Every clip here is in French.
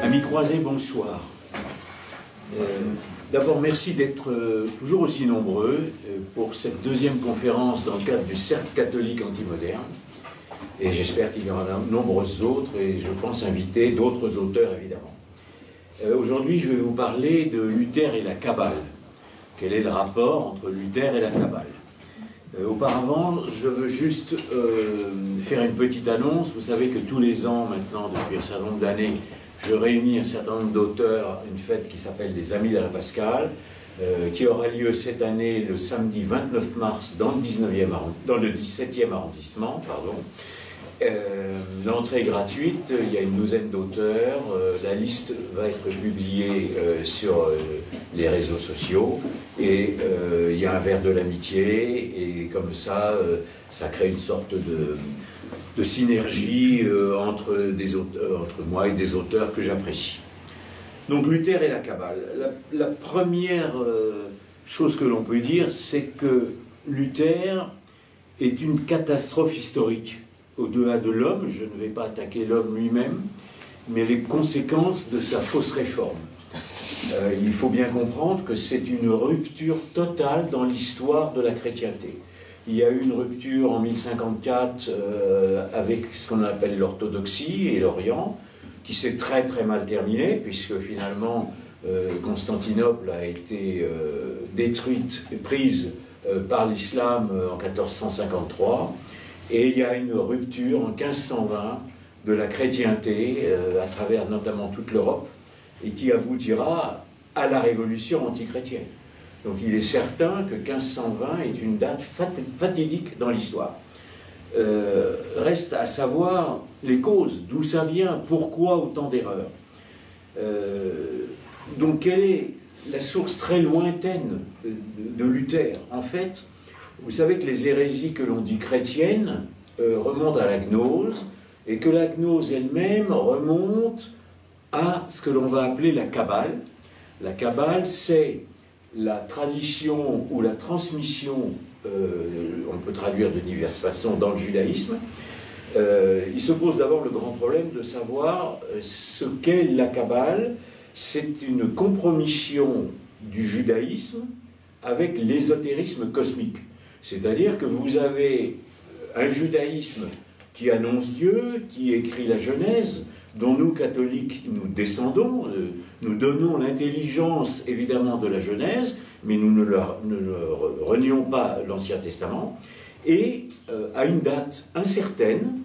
Amis croisés, bonsoir. D'abord, merci d'être toujours aussi nombreux pour cette deuxième conférence dans le cadre du Cercle catholique antimoderne. Et j'espère qu'il y en aura nombreuses autres, et je pense inviter d'autres auteurs, évidemment. Aujourd'hui, je vais vous parler de Luther et la Kabbale. Quel est le rapport entre Luther et la Kabbale? Auparavant, je veux juste faire une petite annonce. Vous savez que tous les ans, maintenant, depuis un certain nombre d'années, je réunis un certain nombre d'auteurs à une fête qui s'appelle les Amis d'Alain Pascal, qui aura lieu cette année le samedi 29 mars dans le 17e arrondissement. L'entrée est gratuite, il y a une douzaine d'auteurs, la liste va être publiée sur les réseaux sociaux, et il y a un verre de l'amitié, et comme ça, ça crée une sorte de synergie entre moi et des auteurs que j'apprécie. Donc Luther et la Kabbale. La première chose que l'on peut dire, c'est que Luther est une catastrophe historique. Au-delà de l'homme, je ne vais pas attaquer l'homme lui-même, mais les conséquences de sa fausse réforme. Il faut bien comprendre que c'est une rupture totale dans l'histoire de la chrétienté. Il y a eu une rupture en 1054 avec ce qu'on appelle l'orthodoxie et l'Orient, qui s'est très très mal terminée, puisque finalement Constantinople a été détruite et prise par l'islam en 1453. Et il y a une rupture en 1520 de la chrétienté à travers notamment toute l'Europe, et qui aboutira à la révolution antichrétienne. Donc il est certain que 1520 est une date fatidique dans l'histoire. Reste à savoir les causes, d'où ça vient, pourquoi autant d'erreurs. Donc quelle est la source très lointaine de Luther? En fait, vous savez que les hérésies que l'on dit chrétiennes remontent à la gnose, et que la gnose elle-même remonte à ce que l'on va appeler la Kabbale. La Kabbale, c'est la tradition ou la transmission, on peut traduire de diverses façons, dans le judaïsme. Il se pose d'abord le grand problème de savoir ce qu'est la Kabbale. C'est une compromission du judaïsme avec l'ésotérisme cosmique. C'est-à-dire que vous avez un judaïsme qui annonce Dieu, qui écrit la Genèse, dont nous, catholiques, nous descendons, nous donnons l'intelligence, évidemment, de la Genèse, mais nous ne renions pas l'Ancien Testament, et à une date incertaine,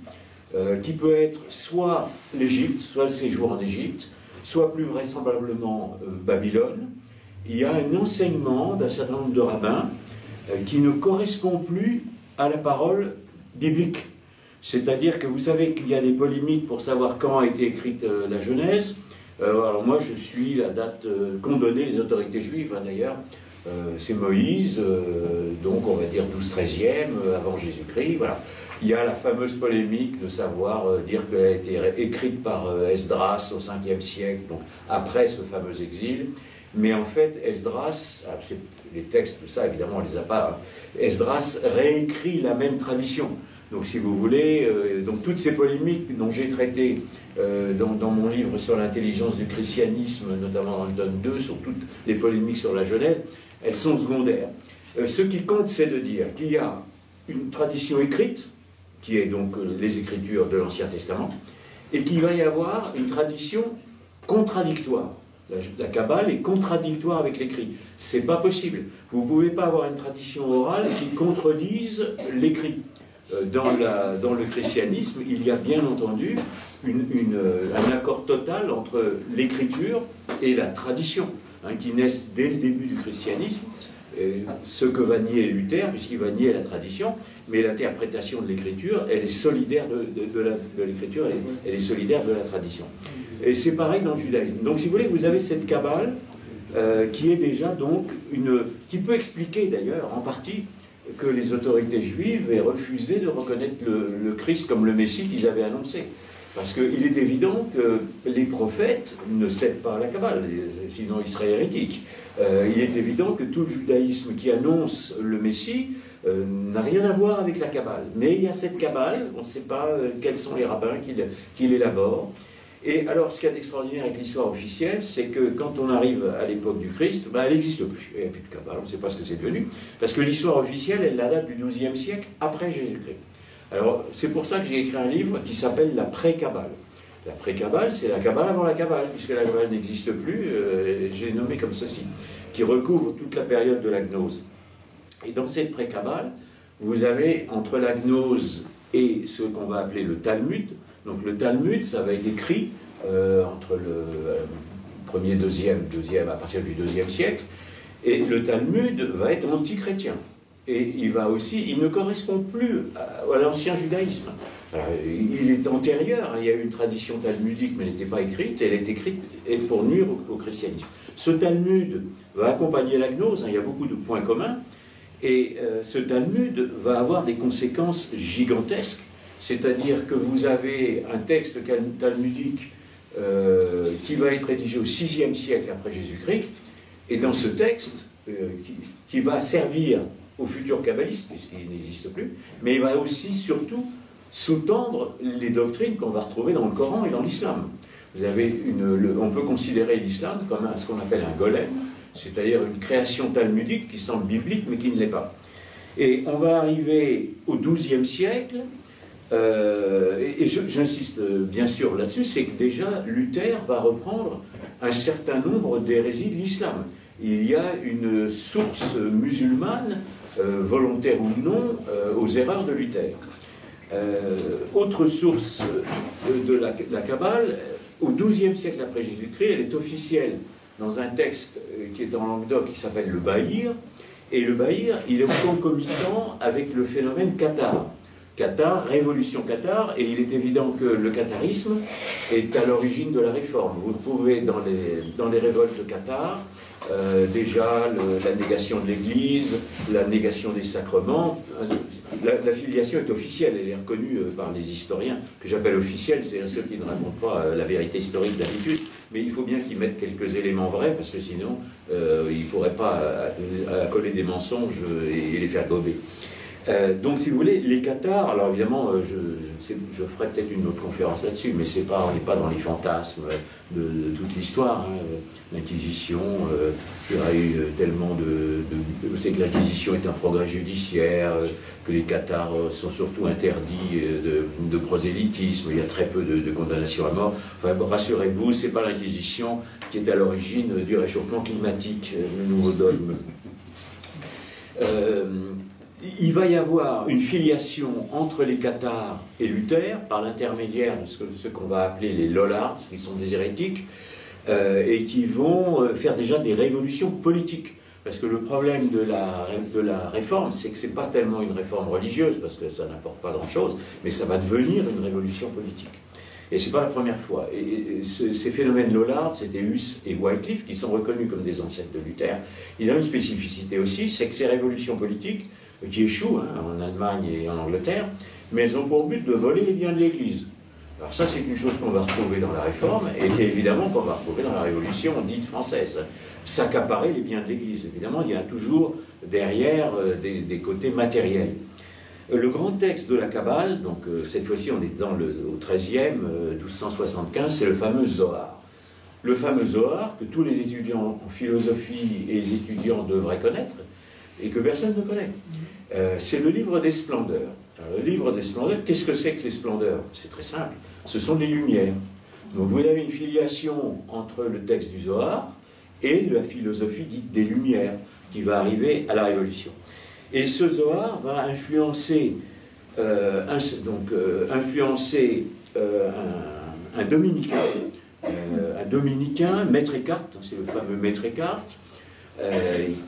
qui peut être soit l'Égypte, soit le séjour en Égypte, soit plus vraisemblablement Babylone. Il y a un enseignement d'un certain nombre de rabbins qui ne correspond plus à la parole biblique. C'est-à-dire que vous savez qu'il y a des polémiques pour savoir quand a été écrite la Genèse. Alors moi, je suis la date qu'ont donnée les autorités juives, d'ailleurs. C'est Moïse, donc on va dire 12-13e, avant Jésus-Christ. Voilà. Il y a la fameuse polémique de savoir dire qu'elle a été écrite par Esdras au 5e siècle, donc après ce fameux exil. Mais en fait, Esdras, les textes, tout ça, évidemment, on ne les a pas. Esdras réécrit la même tradition. Donc, si vous voulez, donc toutes ces polémiques dont j'ai traité dans mon livre sur l'intelligence du christianisme, notamment dans le tome 2, sur toutes les polémiques sur la Genèse, elles sont secondaires. Ce qui compte, c'est de dire qu'il y a une tradition écrite, qui est donc les écritures de l'Ancien Testament, et qu'il va y avoir une tradition contradictoire. La Kabbale est contradictoire avec l'écrit. C'est pas possible. Vous ne pouvez pas avoir une tradition orale qui contredise l'écrit. Dans le christianisme, il y a bien entendu un accord total entre l'écriture et la tradition, qui naissent dès le début du christianisme. Ce que va nier Luther, puisqu'il va nier la tradition, mais l'interprétation de l'écriture, elle est solidaire de l'écriture, elle est solidaire de la tradition. Et c'est pareil dans le judaïsme. Donc si vous voulez, vous avez cette Kabbale qui est déjà donc qui peut expliquer d'ailleurs en partie que les autorités juives aient refusé de reconnaître le Christ comme le Messie qu'ils avaient annoncé. Parce qu'il est évident que les prophètes ne cèdent pas à la Kabbale, sinon ils seraient hérétiques. Il est évident que tout le judaïsme qui annonce le Messie n'a rien à voir avec la Kabbale. Mais il y a cette Kabbale, on ne sait pas quels sont les rabbins qui l'élaborent. Et alors, ce qu'il y a d'extraordinaire avec l'histoire officielle, c'est que quand on arrive à l'époque du Christ, ben, elle n'existe plus. Il n'y a plus de Kabbale, on ne sait pas ce que c'est devenu. Parce que l'histoire officielle, elle la date du XIIe siècle, après Jésus-Christ. Alors, c'est pour ça que j'ai écrit un livre qui s'appelle La pré-Kabbale. La pré-Kabbale, c'est la Kabbale avant la Kabbale, puisque la Kabbale n'existe plus, j'ai nommé comme ceci, qui recouvre toute la période de la gnose. Et dans cette pré-Kabbale, vous avez entre la gnose et ce qu'on va appeler le Talmud. Donc le Talmud, ça va être écrit entre le premier, deuxième, à partir du IIe siècle, et le Talmud va être anti-chrétien. Et il ne correspond plus à l'ancien judaïsme. Alors, il est antérieur, hein, il y a eu une tradition talmudique, mais elle n'était pas écrite, elle est écrite pour nuire au christianisme. Ce Talmud va accompagner la gnose, hein, il y a beaucoup de points communs, et ce Talmud va avoir des conséquences gigantesques, c'est-à-dire que vous avez un texte talmudique qui va être rédigé au VIe siècle après Jésus-Christ, et dans ce texte, qui va servir aux futurs kabbalistes, puisqu'il n'existe plus, mais il va aussi, surtout, sous-tendre les doctrines qu'on va retrouver dans le Coran et dans l'islam. Vous avez on peut considérer l'islam comme ce qu'on appelle un golem, c'est-à-dire une création talmudique qui semble biblique, mais qui ne l'est pas. Et on va arriver au XIIe siècle, et j'insiste bien sûr là-dessus, c'est que déjà Luther va reprendre un certain nombre d'hérésies de l'islam. Il y a une source musulmane, volontaire ou non, aux erreurs de Luther. Autre source de la Kabbale, au XIIe siècle après Jésus-Christ, elle est officielle dans un texte qui est en Languedoc qui s'appelle le Bahir, et le Bahir, il est concomitant avec le phénomène cathare. Cathare, révolution cathare, et il est évident que le catharisme est à l'origine de la réforme. Vous trouvez dans les révoltes cathares déjà la négation de l'Église, la négation des sacrements. La filiation est officielle, elle est reconnue par les historiens, que j'appelle officielle, c'est-à-dire ceux qui ne racontent pas la vérité historique d'habitude, mais il faut bien qu'ils mettent quelques éléments vrais, parce que sinon, ils ne pourraient pas coller des mensonges et les faire gober. Donc, si vous voulez, les cathares, alors évidemment, je ferai peut-être une autre conférence là-dessus, mais on n'est pas dans les fantasmes de toute l'histoire. Hein. L'Inquisition, il y a eu tellement vous savez que l'Inquisition est un progrès judiciaire, que les cathares sont surtout interdits de prosélytisme, il y a très peu de condamnations à mort. Enfin, bon, rassurez-vous, ce n'est pas l'Inquisition qui est à l'origine du réchauffement climatique, le nouveau dogme. Il va y avoir une filiation entre les cathares et Luther par l'intermédiaire de ce qu'on va appeler les Lollards, qui sont des hérétiques, et qui vont faire déjà des révolutions politiques. Parce que le problème de la réforme, c'est que ce n'est pas tellement une réforme religieuse, parce que ça n'apporte pas grand-chose, mais ça va devenir une révolution politique. Et ce n'est pas la première fois. Et ces phénomènes Lollards, c'était Huss et Wycliffe, qui sont reconnus comme des ancêtres de Luther. Ils ont une spécificité aussi, c'est que ces révolutions politiques, qui échouent en Allemagne et en Angleterre, mais elles ont pour but de voler les biens de l'Église. Alors ça, c'est une chose qu'on va retrouver dans la Réforme, et évidemment qu'on va retrouver dans la Révolution dite française. S'accaparer les biens de l'Église. Évidemment, il y a toujours derrière des côtés matériels. Le grand texte de la Kabbale, donc cette fois-ci on est au XIIIe, 1275, c'est le fameux Zohar. Le fameux Zohar que tous les étudiants en philosophie et les étudiants devraient connaître, et que personne ne connaît. C'est le livre des splendeurs. Alors, le livre des splendeurs, qu'est-ce que c'est que les splendeurs? C'est très simple, ce sont des lumières. Donc vous avez une filiation entre le texte du Zohar et la philosophie dite des lumières, qui va arriver à la Révolution. Et ce Zohar va influencer, un dominicain, Maître Eckhart, c'est le fameux Maître Eckhart,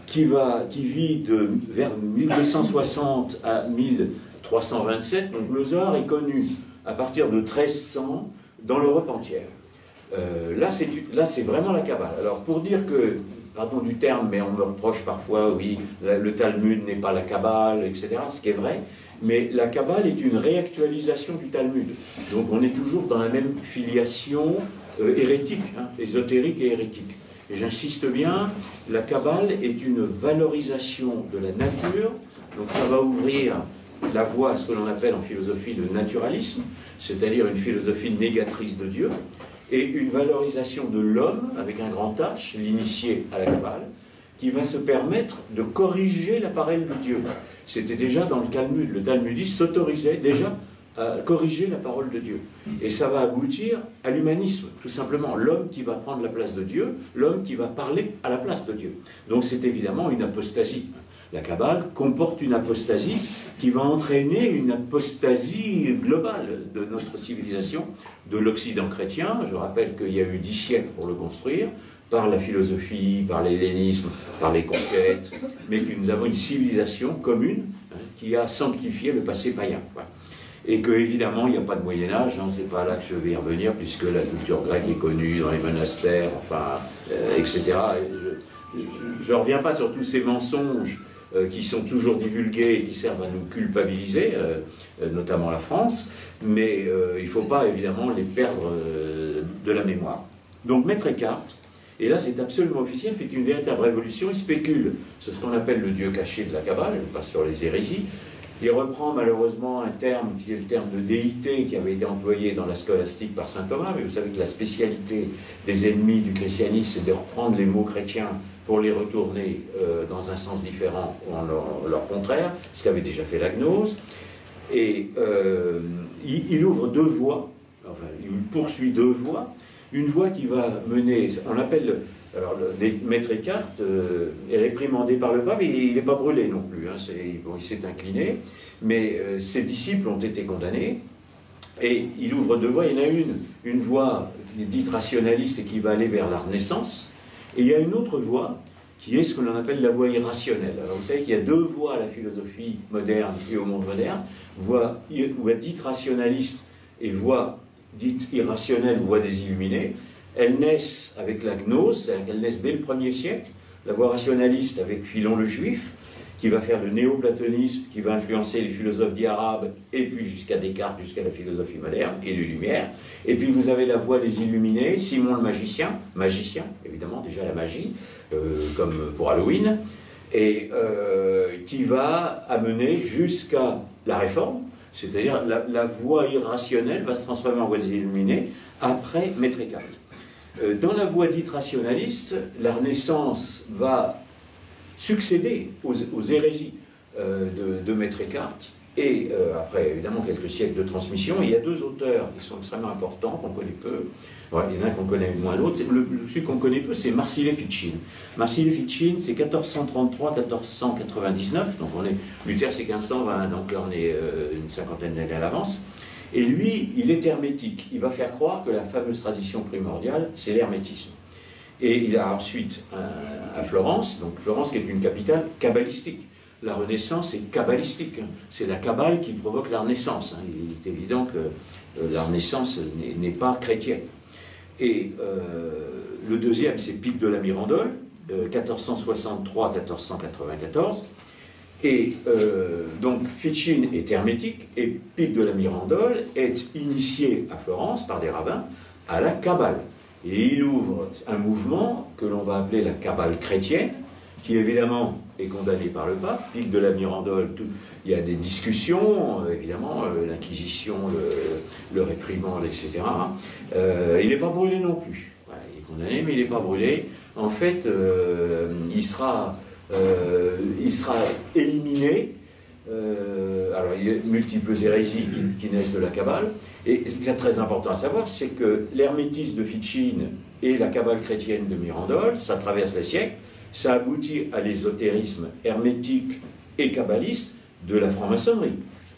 qui vit vers 1260 à 1327. Donc le Zohar est connu à partir de 1300 dans l'Europe entière. Là, c'est vraiment la Kabbale. Alors, pour dire que, pardon du terme, mais on me reproche parfois, oui, le Talmud n'est pas la Kabbale, etc., ce qui est vrai, mais la Kabbale est une réactualisation du Talmud. Donc, on est toujours dans la même filiation hérétique, ésotérique et hérétique. J'insiste bien, la Kabbale est une valorisation de la nature, donc ça va ouvrir la voie à ce que l'on appelle en philosophie le naturalisme, c'est-à-dire une philosophie négatrice de Dieu, et une valorisation de l'homme, avec un grand H, l'initié à la Kabbale, qui va se permettre de corriger l'appareil de Dieu. C'était déjà dans le Talmud. Le talmudiste s'autorisait déjà à corriger la parole de Dieu. Et ça va aboutir à l'humanisme, tout simplement. L'homme qui va prendre la place de Dieu, l'homme qui va parler à la place de Dieu. Donc c'est évidemment une apostasie. La Kabbale comporte une apostasie qui va entraîner une apostasie globale de notre civilisation, de l'Occident chrétien. Je rappelle qu'il y a eu 10 siècles pour le construire, par la philosophie, par l'hellénisme, par les conquêtes, mais que nous avons une civilisation commune qui a sanctifié le passé païen. Voilà. Et qu'évidemment, il n'y a pas de Moyen-Âge, hein, c'est pas là que je vais y revenir, puisque la culture grecque est connue dans les monastères, enfin, etc. Je ne reviens pas sur tous ces mensonges qui sont toujours divulgués et qui servent à nous culpabiliser, notamment la France, mais il ne faut pas évidemment les perdre de la mémoire. Donc Maître Eckhart, et là c'est absolument officiel, fait une véritable révolution, il spécule sur ce qu'on appelle le Dieu caché de la Kabbale, il passe sur les hérésies, il reprend malheureusement un terme qui est le terme de déité qui avait été employé dans la scolastique par saint Thomas, mais vous savez que la spécialité des ennemis du christianisme, c'est de reprendre les mots chrétiens pour les retourner dans un sens différent ou en leur contraire, ce qu'avait déjà fait la gnose. Et il ouvre deux voies, enfin il poursuit deux voies, une voie qui va mener, on l'appelle, alors Maître Eckhart est réprimandé par le pape, et il n'est pas brûlé non plus, hein, bon, il s'est incliné, mais ses disciples ont été condamnés, et il ouvre deux voies. Il y en a une voie dite rationaliste et qui va aller vers la Renaissance, et il y a une autre voie qui est ce que l'on appelle la voie irrationnelle. Alors vous savez qu'il y a deux voies à la philosophie moderne et au monde moderne, voie dite rationaliste et voie dite irrationnelle, voie des illuminés. Elles naissent avec la gnose, c'est-à-dire qu'elles naissent dès le 1er siècle. La voie rationaliste avec Philon le Juif, qui va faire le néoplatonisme, qui va influencer les philosophes dits arabes, et puis jusqu'à Descartes, jusqu'à la philosophie moderne et les Lumières. Et puis vous avez la voie des illuminés, Simon le magicien, évidemment, déjà la magie, comme pour Halloween, et qui va amener jusqu'à la Réforme, c'est-à-dire la voie irrationnelle va se transformer en voie des illuminés après Maître Eckhart. Dans la voie dite rationaliste, la Renaissance va succéder aux hérésies de Maître Eckhart, et après évidemment quelques siècles de transmission. Il y a deux auteurs qui sont extrêmement importants, qu'on connaît peu. Ouais, il y en a qu'on connaît moins l'autre. Celui qu'on connaît peu, c'est Marsile Fichin. Marsile Fichin, c'est 1433-1499, donc Luther c'est 1520, donc là on est une cinquantaine d'années à l'avance. Et lui, il est hermétique. Il va faire croire que la fameuse tradition primordiale, c'est l'hermétisme. Et il a ensuite à Florence, donc Florence qui est une capitale kabbalistique. La Renaissance est kabbalistique. C'est la Kabbale qui provoque la Renaissance. Il est évident que la Renaissance n'est pas chrétienne. Et le deuxième, c'est Pic de la Mirandole, 1463-1494. Et donc Fichin est hermétique, et Pic de la Mirandole est initié à Florence par des rabbins à la Kabbale. Et il ouvre un mouvement que l'on va appeler la Kabbale chrétienne, qui évidemment est condamné par le pape. Pic de la Mirandole, il y a des discussions, évidemment, l'Inquisition le réprimande, etc. Il n'est pas brûlé non plus. Voilà, il est condamné, mais il n'est pas brûlé. En fait, il sera éliminé. Alors, il y a multiples hérésies qui naissent de la Kabbale. Et ce qui est très important à savoir, c'est que l'hermétisme de Fichin et la Kabbale chrétienne de Mirandole, ça traverse les siècles, ça aboutit à l'ésotérisme hermétique et kabbaliste de la franc-maçonnerie.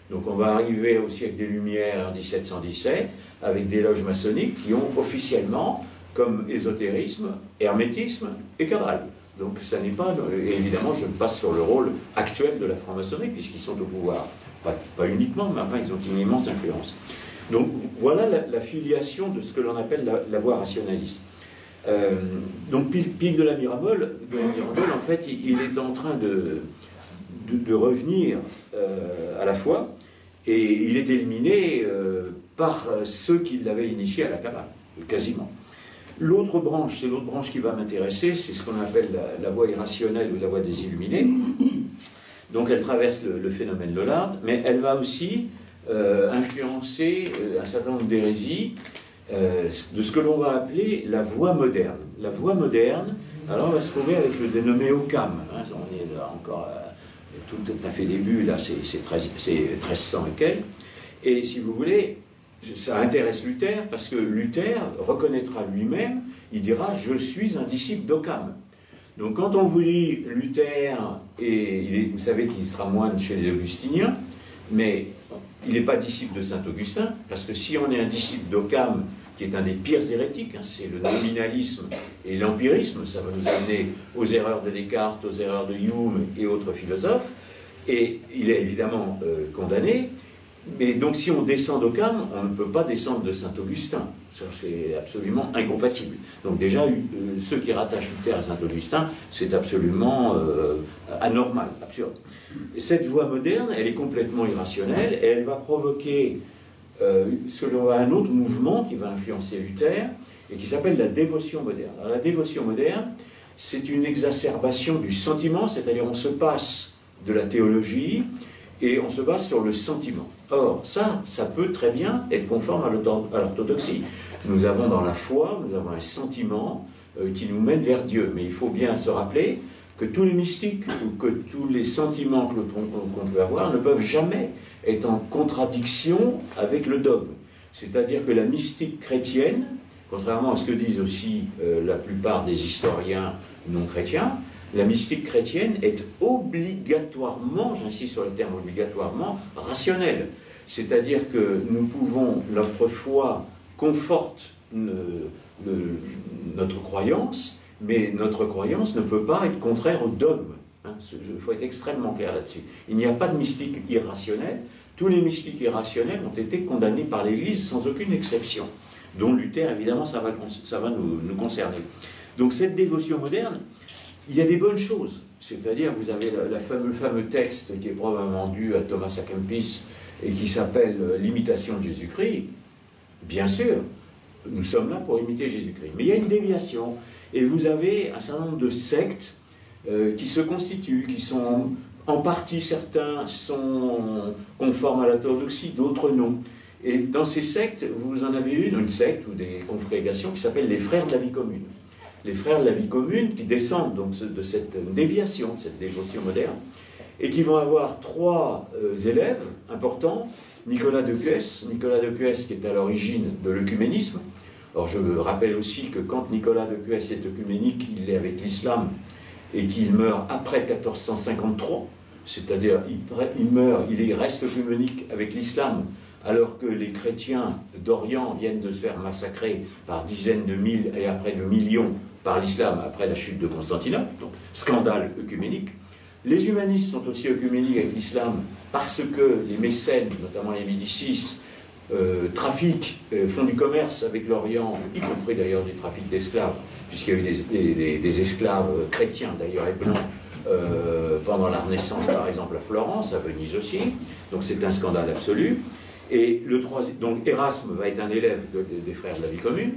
Donc on va arriver au siècle des Lumières en 1717 avec des loges maçonniques qui ont officiellement comme ésotérisme, hermétisme et kabbale. Donc ça n'est pas, et évidemment je passe sur le rôle actuel de la franc-maçonnerie puisqu'ils sont au pouvoir. Pas uniquement, mais enfin ils ont une immense influence. Donc voilà la filiation de ce que l'on appelle la voie rationaliste. Donc Pic de la Mirandole, en fait, il est en train de revenir à la foi, et il est éliminé par ceux qui l'avaient initié à la Kabbale, quasiment. L'autre branche, c'est l'autre branche qui va m'intéresser, c'est ce qu'on appelle la voie irrationnelle ou la voie des illuminés. Donc elle traverse le phénomène Lollard, mais elle va aussi influencer un certain nombre d'hérésies de ce que l'on va appeler la voie moderne. La voie moderne, alors on va se trouver avec le dénommé Occam. Hein, on est là encore tout à fait début, là c'est 1300 et quelques. Et si vous voulez, ça intéresse Luther parce que Luther reconnaîtra lui-même, il dira « je suis un disciple d'Occam ». Donc quand on vous dit Luther, et vous savez qu'il sera moine chez les Augustiniens, mais il n'est pas disciple de saint Augustin, parce que si on est un disciple d'Occam, qui est un des pires hérétiques, hein, c'est le nominalisme et l'empirisme, ça va nous amener aux erreurs de Descartes, aux erreurs de Hume et autres philosophes, et il est évidemment condamné. Mais donc si on descend d'Occam, on ne peut pas descendre de Saint-Augustin. Ça, c'est absolument incompatible. Donc déjà, ceux qui rattachent Luther à Saint-Augustin, c'est absolument anormal, absurde. Et cette voie moderne, elle est complètement irrationnelle, et elle va provoquer selon un autre mouvement qui va influencer Luther, et qui s'appelle la dévotion moderne. Alors, la dévotion moderne, c'est une exacerbation du sentiment, c'est-à-dire on se passe de la théologie, et on se base sur le sentiment. Or, ça peut très bien être conforme à l'orthodoxie. Nous avons dans la foi, nous avons un sentiment qui nous mène vers Dieu. Mais il faut bien se rappeler que tous les mystiques ou que tous les sentiments qu'on peut avoir ne peuvent jamais être en contradiction avec le dogme. C'est-à-dire que la mystique chrétienne, contrairement à ce que disent aussi la plupart des historiens non chrétiens, la mystique chrétienne est obligatoirement, j'insiste sur le terme obligatoirement, rationnelle. C'est-à-dire que nous pouvons, notre foi conforte notre croyance, mais notre croyance ne peut pas être contraire au dogme. Il faut être extrêmement clair là-dessus. Il n'y a pas de mystique irrationnelle. Tous les mystiques irrationnels ont été condamnés par l'Église sans aucune exception, dont Luther, évidemment, ça va nous concerner. Donc cette dévotion moderne, il y a des bonnes choses, c'est-à-dire vous avez le fameux texte qui est probablement dû à Thomas à Kempis et qui s'appelle « L'imitation de Jésus-Christ ». Bien sûr, nous sommes là pour imiter Jésus-Christ. Mais il y a une déviation, et vous avez un certain nombre de sectes qui se constituent, qui sont en partie, certains sont conformes à l'orthodoxie, d'autres non. Et dans ces sectes, vous en avez une secte ou des congrégations qui s'appellent les Frères de la vie commune. Les Frères de la vie commune qui descendent donc de cette déviation, de cette dévotion moderne, et qui vont avoir trois élèves importants. Nicolas de Cuès qui est à l'origine de l'œcuménisme. Alors je me rappelle aussi que quand Nicolas de Cuès est œcuménique, il est avec l'islam et qu'il meurt après 1453, c'est-à-dire il reste œcuménique avec l'islam, alors que les chrétiens d'Orient viennent de se faire massacrer par dizaines de mille et après de millions par l'islam après la chute de Constantinople, donc scandale œcuménique. Les humanistes sont aussi œcuméniques avec l'islam parce que les mécènes, notamment les Médicis, trafiquent, font du commerce avec l'Orient, y compris d'ailleurs du trafic d'esclaves, puisqu'il y a eu des esclaves chrétiens d'ailleurs et blancs pendant la Renaissance par exemple à Florence, à Venise aussi, donc c'est un scandale absolu. Et donc Érasme va être un élève des Frères de la vie commune,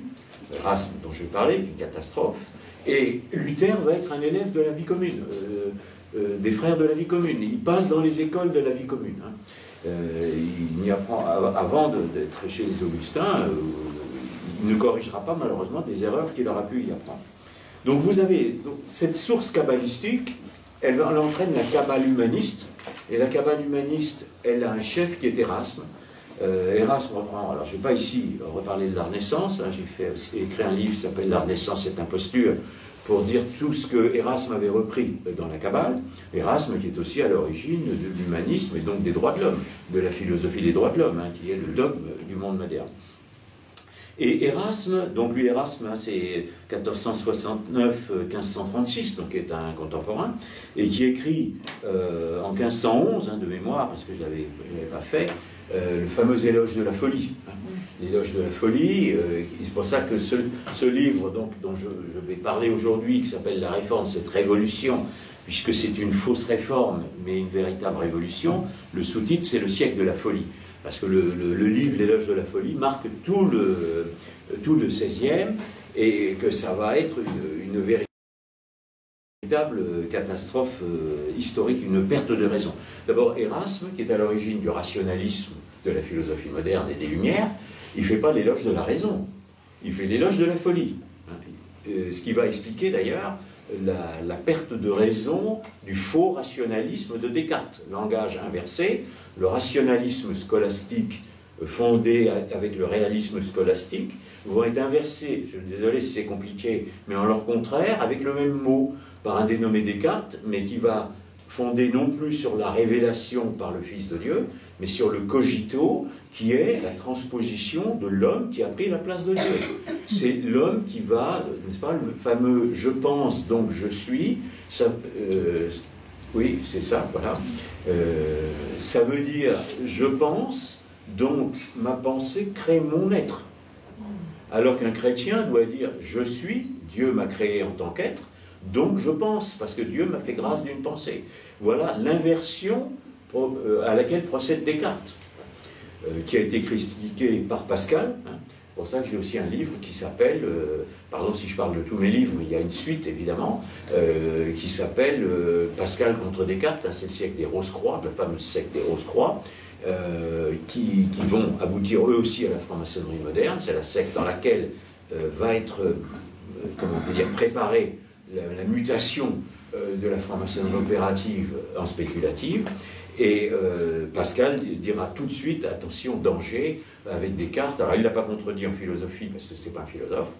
Érasme dont je vais parler, qui est une catastrophe, et Luther va être un élève de la vie commune, des Frères de la vie commune. Il passe dans les écoles de la vie commune. Il y apprend, avant d'être chez les Augustins, il ne corrigera pas malheureusement des erreurs qu'il aura pu y apprendre. Donc vous avez cette source kabbalistique, elle entraîne la kabbale humaniste, et la kabbale humaniste, elle a un chef qui est Érasme. Érasme reprend, alors je ne vais pas ici reparler de la Renaissance, hein, j'ai écrit un livre qui s'appelle La Renaissance est imposture, pour dire tout ce que Érasme avait repris dans la Kabbale. Érasme qui est aussi à l'origine de l'humanisme et donc des droits de l'homme, de la philosophie des droits de l'homme, hein, qui est le dogme du monde moderne. Et Érasme, donc lui Érasme, hein, c'est 1469-1536, donc est un contemporain, et qui écrit en 1511, hein, de mémoire, parce que je ne l'avais pas fait, le fameux éloge de la folie. Hein. L'éloge de la folie, c'est pour ça que ce livre dont je vais parler aujourd'hui, qui s'appelle La Réforme, cette révolution, puisque c'est une fausse réforme, mais une véritable révolution, le sous-titre c'est Le siècle de la folie. Parce que le livre L'éloge de la folie marque tout le XVIe, et que ça va être une véritable catastrophe historique, une perte de raison. D'abord Érasme, qui est à l'origine du rationalisme de la philosophie moderne et des Lumières, il ne fait pas l'éloge de la raison. il fait l'éloge de la folie. Ce qui va expliquer d'ailleurs la perte de raison du faux rationalisme de Descartes. Langage inversé, le rationalisme scolastique fondé avec le réalisme scolastique vont être inversés, je suis désolé si c'est compliqué, mais en leur contraire, avec le même mot, par un dénommé Descartes, mais qui va fonder non plus sur la révélation par le Fils de Dieu, mais sur le cogito, qui est la transposition de l'homme qui a pris la place de Dieu. C'est l'homme qui va, n'est-ce pas, le fameux « je pense, donc je suis », oui, c'est ça, voilà. Ça veut dire « je pense, donc ma pensée crée mon être ». Alors qu'un chrétien doit dire « je suis, Dieu m'a créé en tant qu'être, donc je pense, parce que Dieu m'a fait grâce d'une pensée ». Voilà l'inversion à laquelle procède Descartes, qui a été critiqué par Pascal. C'est pour ça que j'ai aussi un livre qui s'appelle, pardon si je parle de tous mes livres, mais il y a une suite évidemment, qui s'appelle Pascal contre Descartes, c'est le siècle des Rose-Croix, la fameuse secte des Rose-Croix, qui vont aboutir eux aussi à la franc-maçonnerie moderne. C'est la secte dans laquelle va être, comment on peut dire, préparée la mutation de la franc-maçonnerie opérative en spéculative. Et Pascal dira tout de suite, attention, danger, avec Descartes. Alors il ne l'a pas contredit en philosophie, parce que ce n'est pas un philosophe,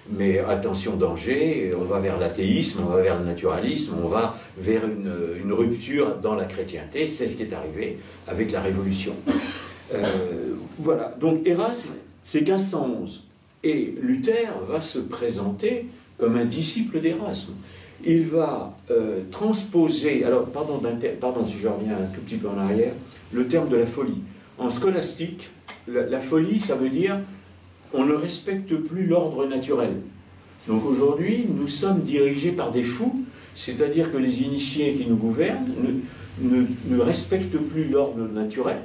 mais attention, danger, on va vers l'athéisme, on va vers le naturalisme, on va vers une rupture dans la chrétienté. C'est ce qui est arrivé avec la Révolution. Voilà, donc Érasme, c'est 1511. Et Luther va se présenter comme un disciple d'Érasme. Il va transposer, alors pardon si je reviens un tout petit peu en arrière, le terme de la folie. En scolastique, la folie, ça veut dire on ne respecte plus l'ordre naturel. Donc aujourd'hui, nous sommes dirigés par des fous, c'est-à-dire que les initiés qui nous gouvernent ne respectent plus l'ordre naturel,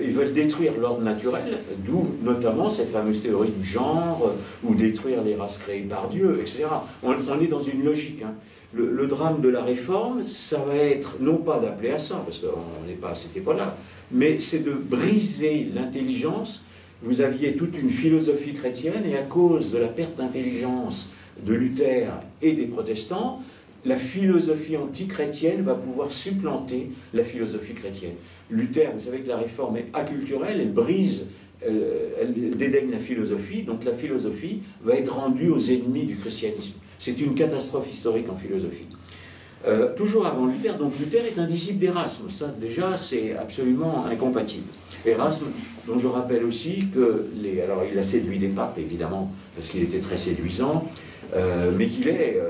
ils veulent détruire l'ordre naturel, d'où notamment cette fameuse théorie du genre, ou détruire les races créées par Dieu, etc. On est dans une logique. Hein. Le drame de la réforme, ça va être, non pas d'appeler à ça, parce qu'on n'est pas à cette époque-là, mais c'est de briser l'intelligence. Vous aviez toute une philosophie chrétienne, et à cause de la perte d'intelligence de Luther et des protestants, la philosophie anti-chrétienne va pouvoir supplanter la philosophie chrétienne. Luther, vous savez que la réforme est acculturelle, elle brise, elle dédaigne la philosophie, donc la philosophie va être rendue aux ennemis du christianisme. C'est une catastrophe historique en philosophie. Toujours avant Luther, donc Luther est un disciple d'Érasme, ça déjà c'est absolument incompatible. Érasme, dont je rappelle aussi que, alors il a séduit des papes évidemment, parce qu'il était très séduisant, mais qu'il est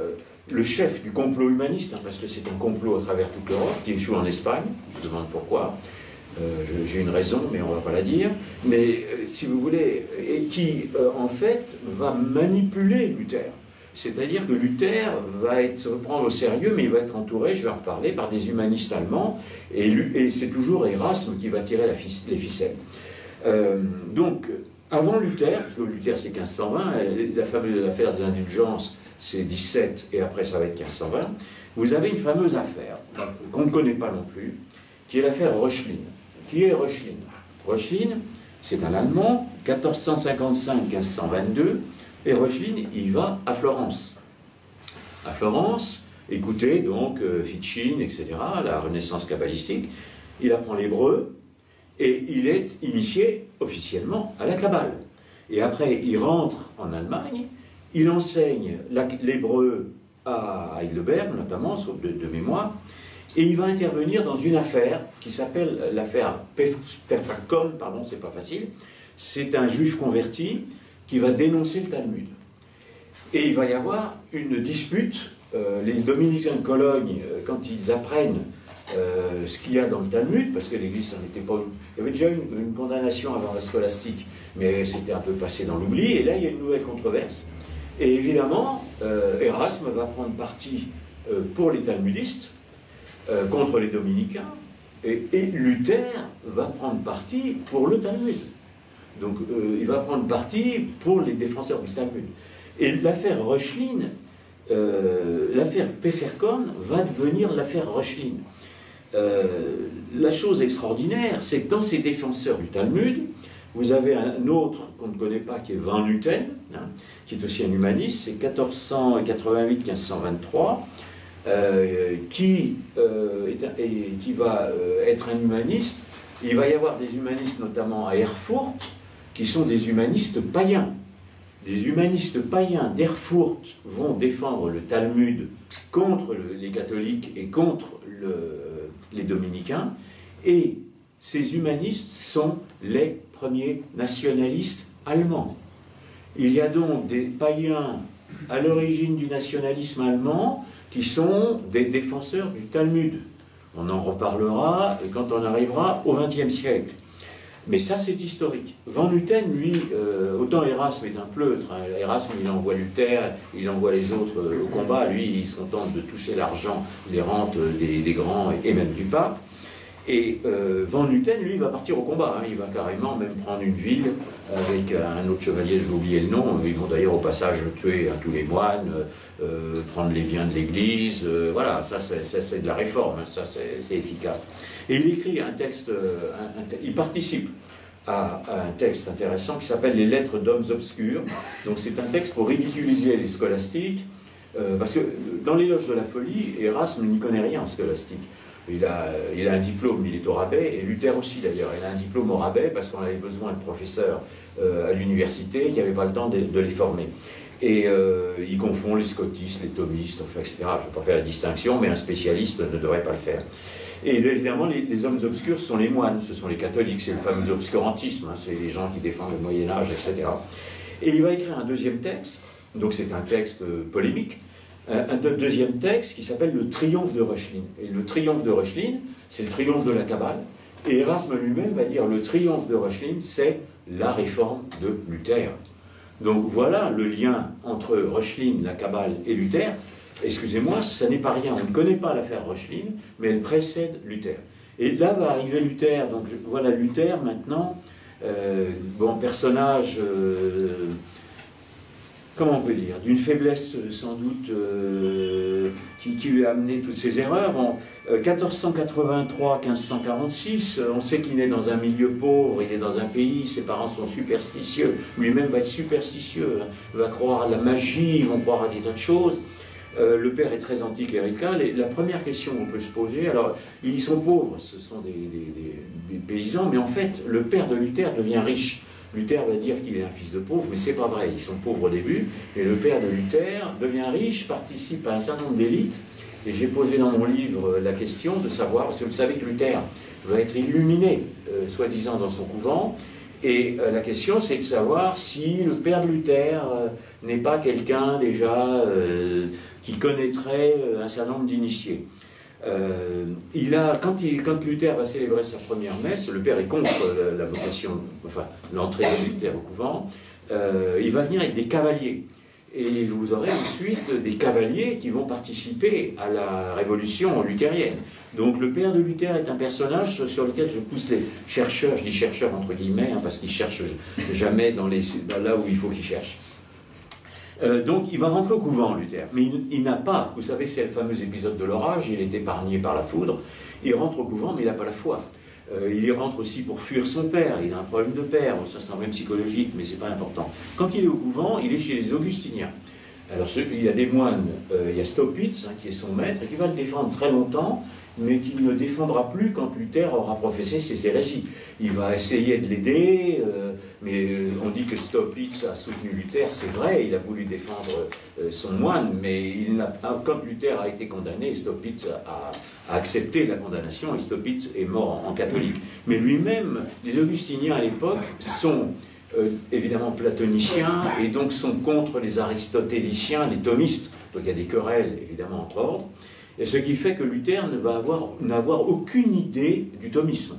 le chef du complot humaniste, hein, parce que c'est un complot à travers toute l'Europe, qui échoue en Espagne, je me demande pourquoi, j'ai une raison, mais on ne va pas la dire, mais si vous voulez, et qui en fait va manipuler Luther. C'est-à-dire que Luther va se prendre au sérieux, mais il va être entouré, je vais en reparler, par des humanistes allemands, et c'est toujours Érasme qui va tirer les ficelles. Donc, avant Luther, parce que Luther c'est 1520, la fameuse affaire des indulgences, c'est 17, et après ça va être 1520, vous avez une fameuse affaire, qu'on ne connaît pas non plus, qui est l'affaire Reuchlin. Qui est Reuchlin? Reuchlin, c'est un Allemand, 1455-1522, et Reuchlin, il va à Florence. À Florence, écoutez donc Fichin, etc., la Renaissance kabbalistique, il apprend l'hébreu, et il est initié officiellement à la Kabbale. Et après, il rentre en Allemagne, il enseigne l'hébreu à Heidelberg, notamment, de mémoire, et il va intervenir dans une affaire qui s'appelle l'affaire Pfefferkorn, pardon, c'est pas facile. C'est un juif converti qui va dénoncer le Talmud. Et il va y avoir une dispute. Les dominicains de Cologne, quand ils apprennent ce qu'il y a dans le Talmud, parce que l'Église n'en était pas... Il y avait déjà une condamnation avant la scolastique, mais c'était un peu passé dans l'oubli, et là il y a une nouvelle controverse. Et évidemment, Érasme va prendre parti pour les talmudistes, contre les dominicains, et Luther va prendre parti pour le Talmud. Donc il va prendre parti pour les défenseurs du Talmud. Et l'affaire Reuchlin, l'affaire Pfefferkorn va devenir l'affaire Reuchlin. La chose extraordinaire, c'est que dans ces défenseurs du Talmud, Vous avez un autre qu'on ne connaît pas, qui est Van Lutten, hein, qui est aussi un humaniste, c'est 1488-1523, qui va être un humaniste. Il va y avoir des humanistes, notamment à Erfurt, qui sont des humanistes païens. Des humanistes païens d'Erfurt vont défendre le Talmud contre les catholiques et contre les dominicains, et ces humanistes sont les premiers nationalistes allemands. Il y a donc des païens à l'origine du nationalisme allemand qui sont des défenseurs du Talmud. On en reparlera quand on arrivera au XXe siècle. Mais ça, c'est historique. Van Lutten, lui, autant Erasme est un pleutre. Hein. Erasme, il envoie Luther, il envoie les autres au combat. Lui, il se contente de toucher l'argent, les rentes des grands et même du pape. Et Van Lutten, lui, va partir au combat. Hein. Il va carrément même prendre une ville avec un autre chevalier, j'ai oublié le nom. Ils vont d'ailleurs au passage tuer tous les moines, prendre les biens de l'Église. Voilà, ça c'est de la réforme, hein. Ça c'est efficace. Et il écrit un texte, il participe à un texte intéressant qui s'appelle Les Lettres d'hommes obscurs. Donc c'est un texte pour ridiculiser les scolastiques, parce que dans l'éloge de la folie, Erasme n'y connaît rien en scolastique. Il a un diplôme, il est au rabais, et Luther aussi d'ailleurs. Il a un diplôme au rabais parce qu'on avait besoin de professeurs à l'université qui n'avaient pas le temps de les former. Et il confond les scotistes, les thomistes, enfin, etc. Je ne vais pas faire la distinction, mais un spécialiste ne devrait pas le faire. Et évidemment, les hommes obscurs sont les moines, ce sont les catholiques, c'est le fameux obscurantisme, hein, c'est les gens qui défendent le Moyen-Âge, etc. Et il va écrire un deuxième texte, donc c'est un texte polémique, un deuxième texte qui s'appelle le Triomphe de Reuchlin. Et le Triomphe de Reuchlin, c'est le triomphe de la Kabbale. Et Erasme lui-même va dire le Triomphe de Reuchlin, c'est la réforme de Luther. Donc voilà le lien entre Reuchlin, la Kabbale et Luther. Excusez-moi, ça n'est pas rien. On ne connaît pas l'affaire Reuchlin, mais elle précède Luther. Et là va arriver Luther. Donc voilà Luther maintenant, bon personnage. Comment on peut dire, d'une faiblesse sans doute qui lui a amené toutes ces erreurs. Bon, 1483-1546, on sait qu'il naît dans un milieu pauvre, il est dans un pays, ses parents sont superstitieux, lui-même va être superstitieux, hein, va croire à la magie, ils vont croire à des tas de choses. Le père est très anticlérical, et la première question qu'on peut se poser, alors ils sont pauvres, ce sont des paysans, mais en fait le père de Luther devient riche. Luther va dire qu'il est un fils de pauvre, mais c'est pas vrai, ils sont pauvres au début, et le père de Luther devient riche, participe à un certain nombre d'élites, et j'ai posé dans mon livre la question de savoir, parce que vous savez que Luther va être illuminé, soi-disant dans son couvent, et la question c'est de savoir si le père de Luther n'est pas quelqu'un déjà qui connaîtrait un certain nombre d'initiés. Quand Luther va célébrer sa première messe, le père est contre la vocation, enfin l'entrée de Luther au couvent, il va venir avec des cavaliers. Et vous aurez ensuite des cavaliers qui vont participer à la révolution luthérienne. Donc le père de Luther est un personnage sur lequel je pousse les chercheurs, je dis chercheurs entre guillemets, hein, parce qu'ils ne cherchent jamais dans là où il faut qu'ils cherchent. Donc il va rentrer au couvent, Luther, mais il n'a pas, vous savez, c'est le fameux épisode de l'orage, il est épargné par la foudre, il rentre au couvent, mais il n'a pas la foi. Il y rentre aussi pour fuir son père, il a un problème de père, ça c'est un problème psychologique, mais c'est pas important. Quand il est au couvent, il est chez les Augustiniens. Alors il y a des moines, il y a Staupitz, hein, qui est son maître, et qui va le défendre très longtemps, mais qui ne le défendra plus quand Luther aura professé ses hérésies. Il va essayer de l'aider, mais on dit que Staupitz a soutenu Luther, c'est vrai, il a voulu défendre son moine, mais quand Luther a été condamné, Staupitz a accepté la condamnation, et Staupitz est mort en catholique. Mais lui-même, les Augustiniens à l'époque sont évidemment platoniciens, et donc sont contre les aristotéliciens, les thomistes. Donc il y a des querelles, évidemment, entre ordres. Et ce qui fait que Luther ne va n'avoir aucune idée du thomisme.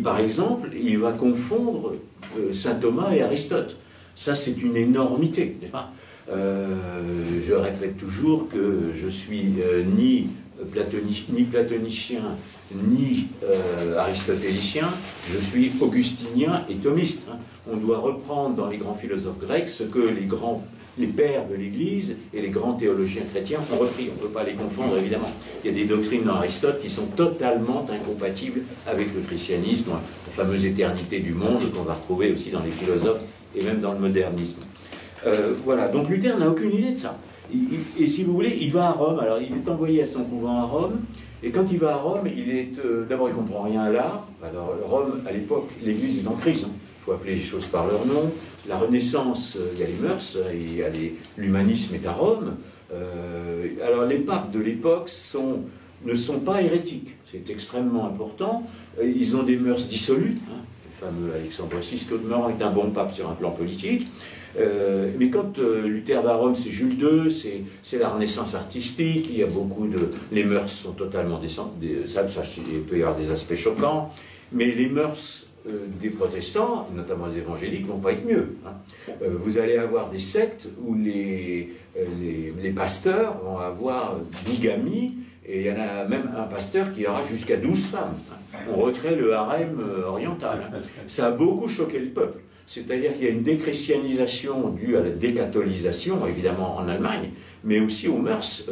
Par exemple, il va confondre saint Thomas et Aristote. Ça, c'est une énormité, n'est-ce pas ? Je répète toujours que je suis ni platonicien, ni aristotélicien, je suis augustinien et thomiste. Hein. On doit reprendre dans les grands philosophes grecs ce que les pères de l'Église et les grands théologiens chrétiens ont repris. On ne peut pas les confondre, évidemment. Il y a des doctrines dans Aristote qui sont totalement incompatibles avec le christianisme, la fameuse éternité du monde qu'on va retrouver aussi dans les philosophes et même dans le modernisme. Voilà, donc Luther n'a aucune idée de ça. Et si vous voulez, il va à Rome. Alors, il est envoyé à son couvent à Rome. Et quand il va à Rome, d'abord, il ne comprend rien à l'art. Alors, Rome, à l'époque, l'Église est en crise. Il faut appeler les choses par leur nom. La Renaissance, il y a les mœurs, l'humanisme est à Rome. Alors, les papes de l'époque ne sont pas hérétiques. C'est extrêmement important. Ils ont des mœurs dissolues. Le fameux Alexandre VI, qui est un bon pape sur un plan politique. Mais quand Luther va à Rome, c'est Jules II, c'est la Renaissance artistique, il y a beaucoup de... Les mœurs sont totalement descendues, ça, il peut y avoir des aspects choquants, mais les mœurs des protestants, notamment les évangéliques, vont pas être mieux. Vous allez avoir des sectes où les pasteurs vont avoir bigamie, et il y en a même un pasteur qui aura jusqu'à 12 femmes. On recrée le harem oriental. Ça a beaucoup choqué le peuple. C'est-à-dire qu'il y a une déchristianisation due à la décatholisation, évidemment en Allemagne, mais aussi aux mœurs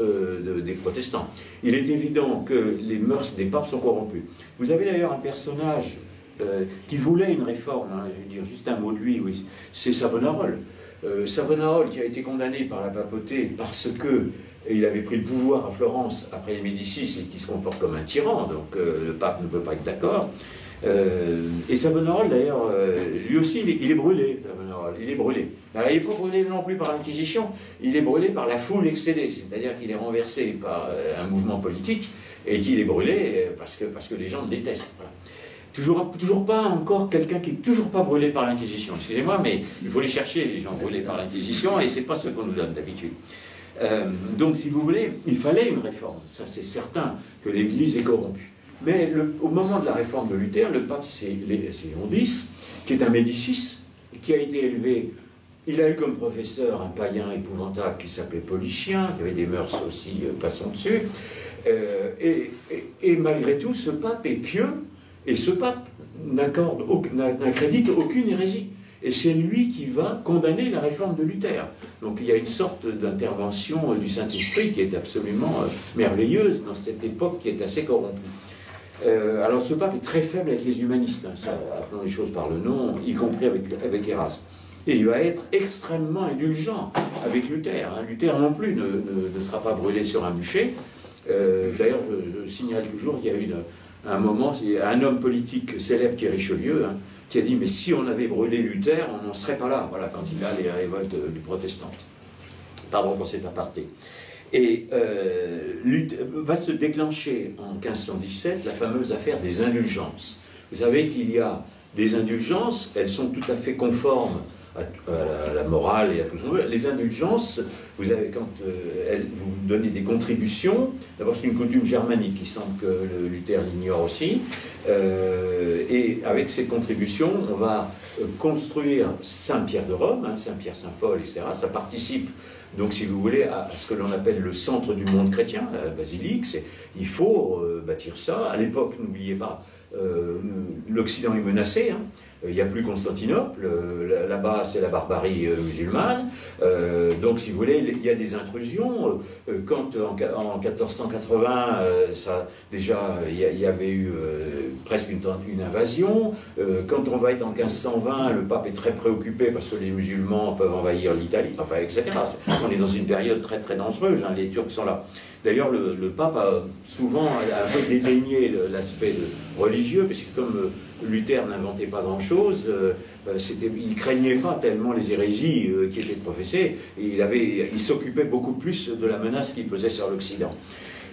des protestants. Il est évident que les mœurs des papes sont corrompues. Vous avez d'ailleurs un personnage qui voulait une réforme, je vais dire juste un mot de lui, oui, c'est Savonarola. Savonarola qui a été condamné par la papauté parce que il avait pris le pouvoir à Florence après les Médicis et qui se comporte comme un tyran, donc le pape ne peut pas être d'accord. Et Savonarola, d'ailleurs, lui aussi, il est brûlé. Il est brûlé. Alors, il n'est pas brûlé non plus par l'Inquisition, il est brûlé par la foule excédée, c'est-à-dire qu'il est renversé par un mouvement politique et qu'il est brûlé parce que les gens le détestent. Voilà. Toujours pas encore quelqu'un qui n'est toujours pas brûlé par l'Inquisition. Excusez-moi, mais il faut les chercher, les gens brûlés par l'Inquisition, et c'est pas ce qu'on nous donne d'habitude. Donc, si vous voulez, il fallait une réforme. Ça, c'est certain que l'Église est corrompue. Mais au moment de la réforme de Luther, le pape, c'est Léon X, qui est un Médicis, qui a été élevé. Il a eu comme professeur un païen épouvantable qui s'appelait Policien, qui avait des mœurs aussi passant dessus. Et malgré tout, ce pape est pieux, et ce pape n'accrédite aucune hérésie. Et c'est lui qui va condamner la réforme de Luther. Donc il y a une sorte d'intervention du Saint-Esprit qui est absolument merveilleuse dans cette époque qui est assez corrompue. Alors ce pape est très faible avec les humanistes, appelons les choses par le nom, y compris avec Erasme. Et il va être extrêmement indulgent avec Luther. Luther non plus ne sera pas brûlé sur un bûcher. D'ailleurs, je signale toujours qu'il y a eu un moment, c'est un homme politique célèbre qui est Richelieu, qui a dit « Mais si on avait brûlé Luther, on n'en serait pas là. » Voilà, quand il a les révoltes du protestant. Pardon pour cet aparté. Et va se déclencher en 1517 la fameuse affaire des indulgences. Vous savez qu'il y a des indulgences, elles sont tout à fait conformes à la morale et à tout ça. Les indulgences, vous avez, quand vous donnez des contributions, d'abord c'est une coutume germanique, il semble que Luther l'ignore aussi, et avec ces contributions, on va construire Saint-Pierre de Rome, Saint-Pierre-Saint-Paul, etc. Ça participe, donc si vous voulez, à ce que l'on appelle le centre du monde chrétien, la basilique. Il faut bâtir ça. À l'époque, n'oubliez pas, l'Occident est menacé, il n'y a plus Constantinople, là-bas c'est la barbarie musulmane, donc si vous voulez, il y a des intrusions. Quand en 1480, déjà il y avait eu presque une invasion, quand on va être en 1520, le pape est très préoccupé parce que les musulmans peuvent envahir l'Italie, enfin etc. On est dans une période très très dangereuse, les Turcs sont là. D'ailleurs, le pape a souvent un peu dédaigné l'aspect religieux, parce que comme Luther n'inventait pas grand-chose, il craignait pas tellement les hérésies qui étaient professées, et il s'occupait beaucoup plus de la menace qui pesait sur l'Occident.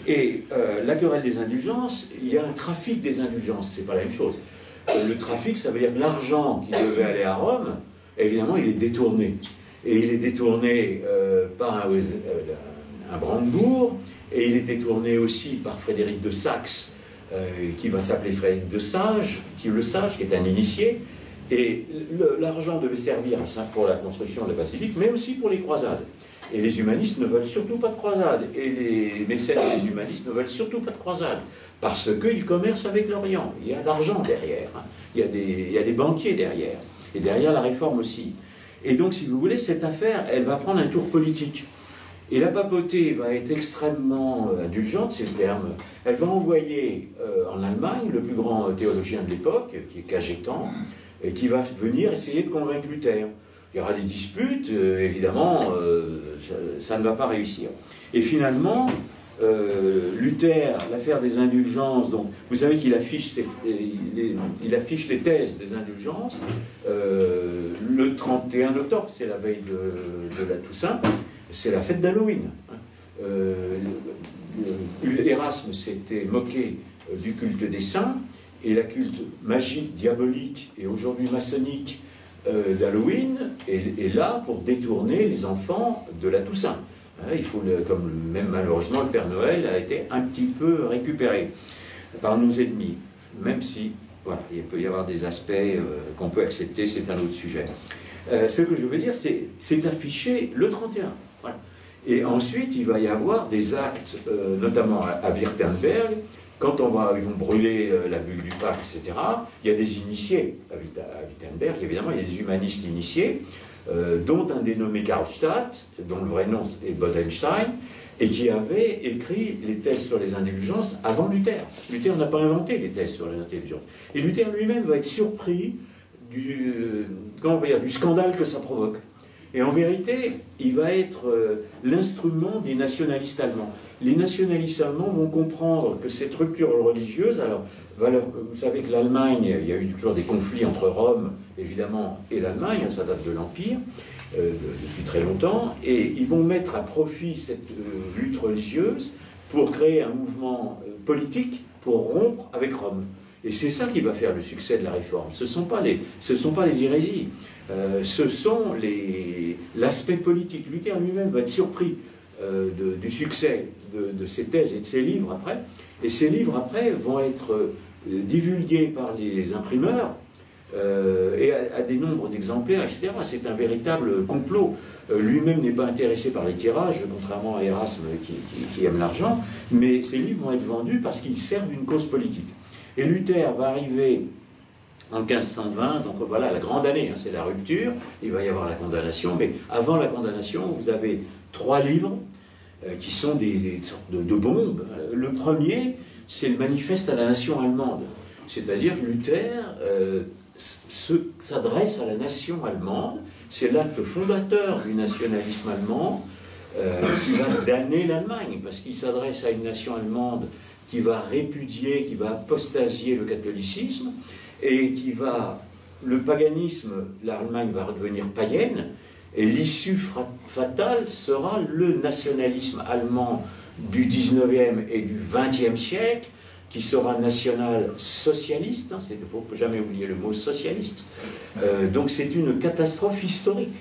Et la querelle des indulgences, il y a un trafic des indulgences, c'est pas la même chose. Le trafic, ça veut dire que l'argent qui devait aller à Rome, évidemment, il est détourné. Et il est détourné par un Brandebourg, et il est détourné aussi par Frédéric de Saxe, qui va s'appeler Frédéric de Sage, qui est un initié, et l'argent devait servir pour la construction de la basilique, mais aussi pour les croisades. Et les humanistes ne veulent surtout pas de croisades, et les mécènes des humanistes ne veulent surtout pas de croisades, parce qu'ils commercent avec l'Orient. Il y a de l'argent derrière, il y a des banquiers derrière, et derrière la réforme aussi. Et donc, si vous voulez, cette affaire, elle va prendre un tour politique. Et la papauté va être extrêmement indulgente, c'est le terme. Elle va envoyer en Allemagne le plus grand théologien de l'époque, qui est Cajetan, et qui va venir essayer de convaincre Luther. Il y aura des disputes, évidemment, ça ne va pas réussir. Et finalement, Luther, l'affaire des indulgences, donc vous savez qu'il affiche, il affiche les thèses des indulgences le 31 octobre, c'est la veille de la Toussaint, c'est la fête d'Halloween. Erasme s'était moqué du culte des saints, et la culte magique, diabolique et aujourd'hui maçonnique d'Halloween est là pour détourner les enfants de la Toussaint. Il faut comme même malheureusement le Père Noël a été un petit peu récupéré par nos ennemis, même si voilà, il peut y avoir des aspects qu'on peut accepter, c'est un autre sujet. Ce que je veux dire, c'est affiché le 31. Voilà. Et ensuite, il va y avoir des actes, notamment à Württemberg, quand ils vont brûler la bulle du pape, etc., il y a des initiés à Wittenberg, évidemment, il y a des humanistes initiés, dont un dénommé Karlstadt, dont le vrai nom est Bodenstein, et qui avait écrit les thèses sur les indulgences avant Luther. Luther n'a pas inventé les thèses sur les indulgences. Et Luther lui-même va être surpris du scandale que ça provoque. Et en vérité, il va être l'instrument des nationalistes allemands. Les nationalistes allemands vont comprendre que cette rupture religieuse, alors, vous savez que l'Allemagne, il y a eu toujours des conflits entre Rome, évidemment, et l'Allemagne, ça date de l'Empire, depuis très longtemps, et ils vont mettre à profit cette lutte religieuse pour créer un mouvement politique pour rompre avec Rome. Et c'est ça qui va faire le succès de la réforme. Ce ne sont pas les hérésies, ce sont l'aspect politique. Luther lui-même va être surpris du succès de ses thèses et de ses livres après. Et ces livres après vont être divulgués par les imprimeurs et à des nombres d'exemplaires, etc. C'est un véritable complot. Lui-même n'est pas intéressé par les tirages, contrairement à Erasme qui aime l'argent, mais ces livres vont être vendus parce qu'ils servent une cause politique. Et Luther va arriver en 1520, donc voilà la grande année, c'est la rupture, il va y avoir la condamnation, mais avant la condamnation, vous avez 3 livres qui sont des sortes de bombes. Le premier, c'est le manifeste à la nation allemande, c'est-à-dire que Luther s'adresse à la nation allemande, c'est l'acte fondateur du nationalisme allemand qui va damner l'Allemagne, parce qu'il s'adresse à une nation allemande qui va répudier, qui va apostasier le catholicisme, et le paganisme, l'Allemagne va redevenir païenne, et l'issue fatale sera le nationalisme allemand du 19e et du 20e siècle, qui sera national-socialiste, il ne faut jamais oublier le mot socialiste, donc c'est une catastrophe historique.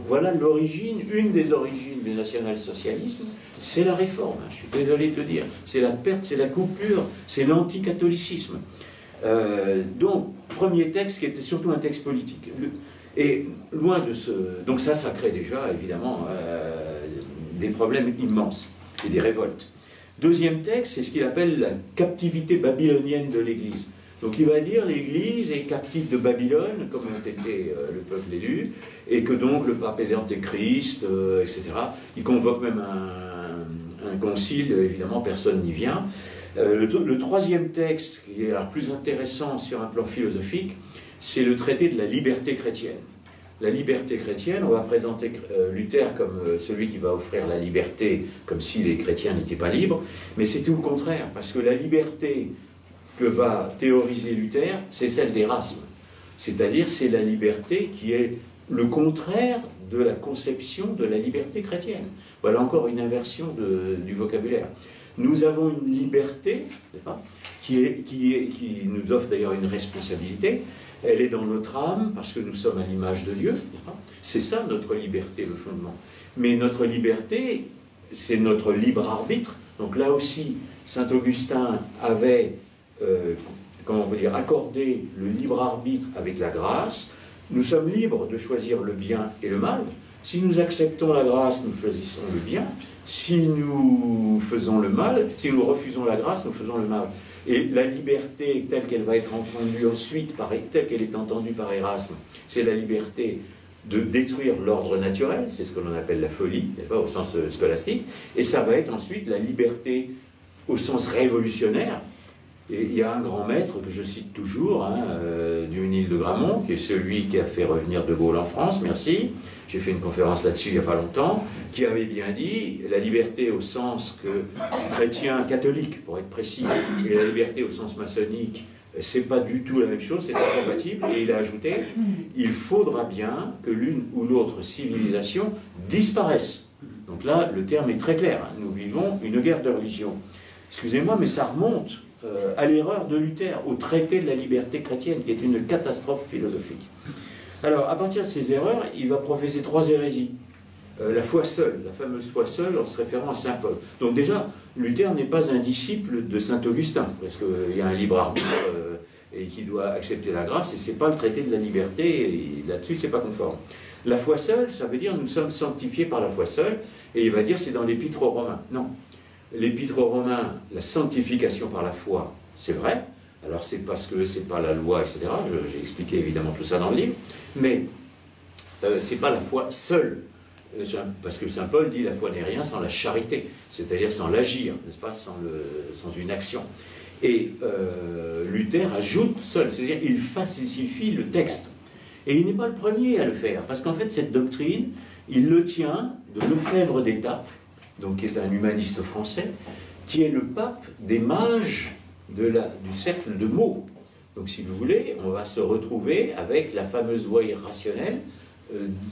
Voilà l'origine, une des origines du national-socialisme, c'est la réforme, je suis désolé de le dire, c'est la perte, c'est la coupure, c'est l'anticatholicisme. Donc, premier texte qui était surtout un texte politique. Et loin de ce... Donc ça crée déjà, évidemment, des problèmes immenses et des révoltes. Deuxième texte, c'est ce qu'il appelle la captivité babylonienne de l'Église. Donc il va dire l'Église est captive de Babylone, comme ont été le peuple élu, et que donc le pape est l'antéchrist, etc. Il convoque même un concile, évidemment personne n'y vient. Le troisième texte, qui est plus intéressant sur un plan philosophique, c'est le traité de la liberté chrétienne. La liberté chrétienne, on va présenter Luther comme celui qui va offrir la liberté, comme si les chrétiens n'étaient pas libres, mais c'est tout le contraire, parce que la liberté que va théoriser Luther, c'est celle d'Erasme. C'est-à-dire, c'est la liberté qui est le contraire de la conception de la liberté chrétienne. Voilà encore une inversion du vocabulaire. Nous avons une liberté, n'est-ce pas, qui nous offre d'ailleurs une responsabilité. Elle est dans notre âme, parce que nous sommes à l'image de Dieu. C'est ça notre liberté, le fondement. Mais notre liberté, c'est notre libre arbitre. Donc là aussi, saint Augustin avait accordé le libre arbitre avec la grâce. Nous sommes libres de choisir le bien et le mal. Si nous acceptons la grâce, nous choisissons le bien. Si nous faisons le mal, si nous refusons la grâce, nous faisons le mal. Et la liberté telle qu'elle va être entendue ensuite, telle qu'elle est entendue par Erasme, c'est la liberté de détruire l'ordre naturel, c'est ce que l'on appelle la folie, pas, au sens scolastique, et ça va être ensuite la liberté au sens révolutionnaire. Et il y a un grand maître que je cite toujours, hein, du Ménil de Gramont, qui est celui qui a fait revenir De Gaulle en France, merci, j'ai fait une conférence là-dessus il n'y a pas longtemps, qui avait bien dit la liberté au sens que chrétien, catholique pour être précis, et la liberté au sens maçonnique, c'est pas du tout la même chose, c'est incompatible, et il a ajouté, il faudra bien que l'une ou l'autre civilisation disparaisse. Donc là, le terme est très clair, hein, nous vivons une guerre de religion. Excusez-moi, mais ça remonte à l'erreur de Luther, au traité de la liberté chrétienne, qui est une catastrophe philosophique. Alors, à partir de ces erreurs, il va professer 3 hérésies. La foi seule, la fameuse foi seule, en se référant à saint Paul. Donc déjà, Luther n'est pas un disciple de saint Augustin, parce qu'il y a un libre arbitre et qui doit accepter la grâce, et c'est pas le traité de la liberté, et là-dessus, c'est pas conforme. La foi seule, ça veut dire nous sommes sanctifiés par la foi seule, et il va dire c'est dans l'épître aux Romains. Non. L'épître aux Romains, la sanctification par la foi, c'est vrai. Alors c'est parce que c'est pas la loi, etc. J'ai expliqué évidemment tout ça dans le livre. Mais c'est pas la foi seule. Parce que saint Paul dit la foi n'est rien sans la charité, c'est-à-dire sans l'agir, n'est-ce pas, sans une action. Et Luther ajoute seul, c'est-à-dire il falsifie le texte. Et il n'est pas le premier à le faire, parce qu'en fait cette doctrine, il le tient de Lefebvre d'Étaples, donc qui est un humaniste français, qui est le pape des mages du cercle de Meaux. Donc si vous voulez, on va se retrouver avec la fameuse voie irrationnelle